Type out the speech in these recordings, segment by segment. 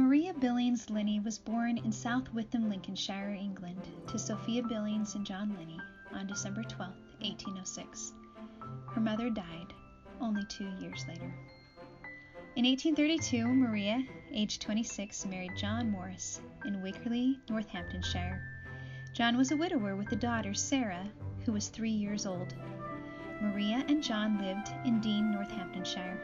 Maria Billings Linney was born in South Witham, Lincolnshire, England, to Sophia Billings and John Linney on December 12, 1806. Her mother died only 2 years later. In 1832, Maria, aged 26, married John Morris in Wakerley, Northamptonshire. John was a widower with a daughter, Sarah, who was 3 years old. Maria and John lived in Dean, Northamptonshire.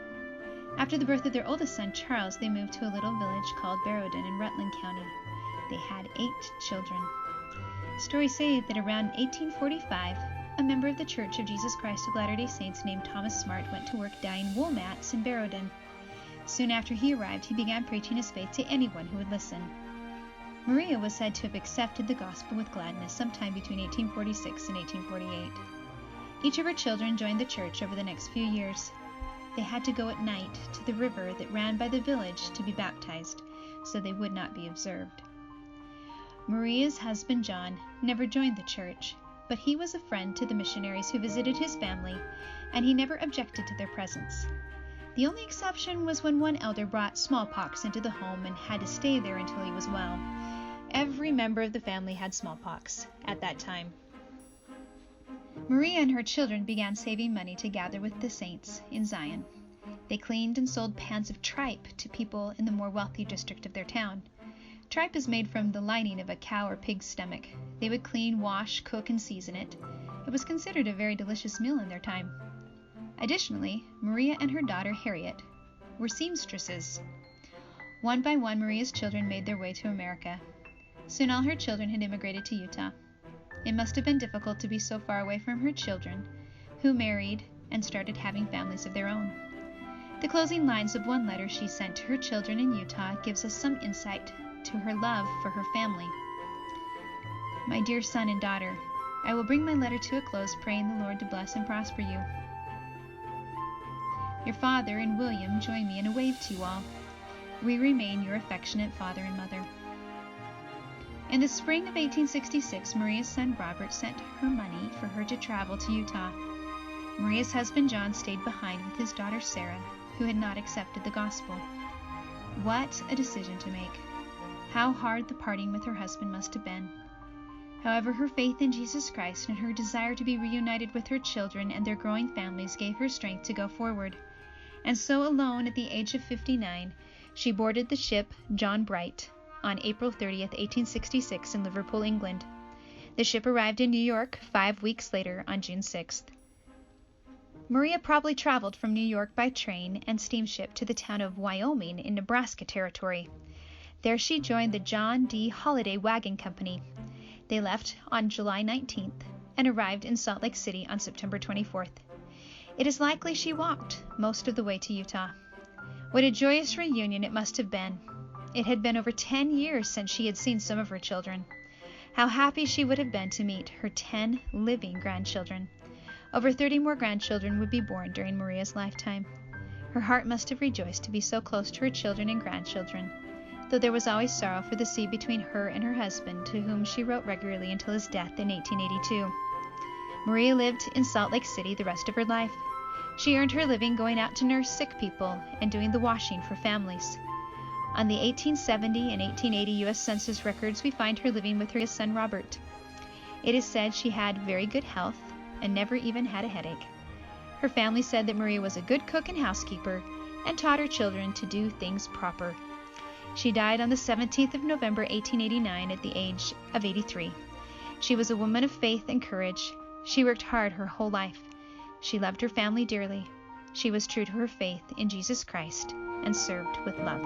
After the birth of their oldest son, Charles, they moved to a little village called Barrowden in Rutland County. They had 8 children. Stories say that around 1845, a member of the Church of Jesus Christ of Latter-day Saints named Thomas Smart went to work dyeing wool mats in Barrowden. Soon after he arrived, he began preaching his faith to anyone who would listen. Maria was said to have accepted the gospel with gladness sometime between 1846 and 1848. Each of her children joined the church over the next few years. They had to go at night to the river that ran by the village to be baptized, so they would not be observed. Maria's husband, John, never joined the church, but he was a friend to the missionaries who visited his family, and he never objected to their presence. The only exception was when one elder brought smallpox into the home and had to stay there until he was well. Every member of the family had smallpox at that time. Maria and her children began saving money to gather with the saints in Zion. They cleaned and sold pans of tripe to people in the more wealthy district of their town. Tripe is made from the lining of a cow or pig's stomach. They would clean, wash, cook, and season it. It was considered a very delicious meal in their time. Additionally, Maria and her daughter Harriet were seamstresses. One by one, Maria's children made their way to America. Soon all her children had immigrated to Utah. It must have been difficult to be so far away from her children, who married and started having families of their own. The closing lines of one letter she sent to her children in Utah gives us some insight to her love for her family. My dear son and daughter, I will bring my letter to a close, praying the Lord to bless and prosper you. Your father and William join me in a wave to you all. We remain your affectionate father and mother. In the spring of 1866, Maria's son Robert sent her money for her to travel to Utah. Maria's husband John stayed behind with his daughter Sarah, who had not accepted the gospel. What a decision to make! How hard the parting with her husband must have been. However, her faith in Jesus Christ and her desire to be reunited with her children and their growing families gave her strength to go forward. And so, alone at the age of 59, she boarded the ship John Bright on April 30th, 1866 in Liverpool, England. The ship arrived in New York 5 weeks later on June 6th. Maria probably traveled from New York by train and steamship to the town of Wyoming in Nebraska Territory. There she joined the John D. Holiday Wagon Company. They left on July 19th and arrived in Salt Lake City on September 24th. It is likely she walked most of the way to Utah. What a joyous reunion it must have been. It had been over 10 years since she had seen some of her children. How happy she would have been to meet her 10 living grandchildren. Over 30 more grandchildren would be born during Maria's lifetime. Her heart must have rejoiced to be so close to her children and grandchildren, though there was always sorrow for the sea between her and her husband, to whom she wrote regularly until his death in 1882. Maria lived in Salt Lake City the rest of her life. She earned her living going out to nurse sick people and doing the washing for families. On the 1870 and 1880 U.S. Census records, we find her living with her son Robert. It is said she had very good health and never even had a headache. Her family said that Maria was a good cook and housekeeper and taught her children to do things proper. She died on the 17th of November, 1889, at the age of 83. She was a woman of faith and courage. She worked hard her whole life. She loved her family dearly. She was true to her faith in Jesus Christ and served with love.